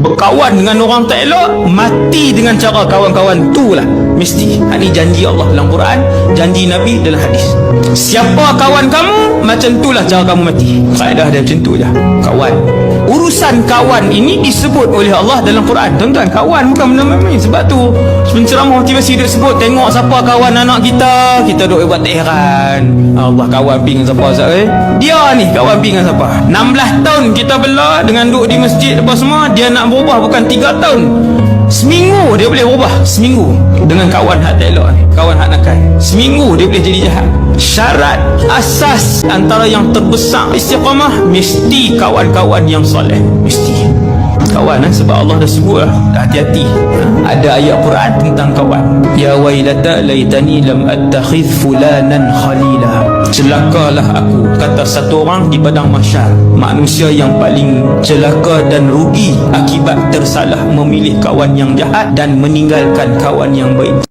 berkawan dengan orang tak elok, mati dengan cara kawan-kawan tu lah. Mesti. Ini janji Allah dalam Quran, janji Nabi dalam hadis. Siapa kawan kamu, macam itulah cara kamu mati. Kaedah dia macam tu je. Kawan. Urusan kawan ini disebut oleh Allah dalam Quran. Tuan-tuan, kawan bukan benda main. Sebab tu penceramah motivasi dia sebut, tengok siapa kawan anak kita, kita duk buat tak heran. Allah, kawan pergi dengan siapa Ustaz? Dia ni kawan pergi dengan siapa? 16 tahun kita bela dengan duduk di masjid apa semua, dia nak berubah bukan 3 tahun. Seminggu dia boleh berubah. Seminggu. Dengan kawan hak tak elok ni, kawan hak nakal, seminggu dia boleh jadi jahat. Syarat asas antara yang terbesar istiqamah, mesti kawan-kawan yang soleh. Mesti kawan, sebab Allah dah sebut lah, hati-hati. Ada ayat Quran tentang kawan. Ya wailata laitani lam attakhidh fulanan khalila. Celakalah aku, kata satu orang di padang mahsyar, manusia yang paling celaka dan rugi akibat tersalah memilih kawan yang jahat dan meninggalkan kawan yang baik.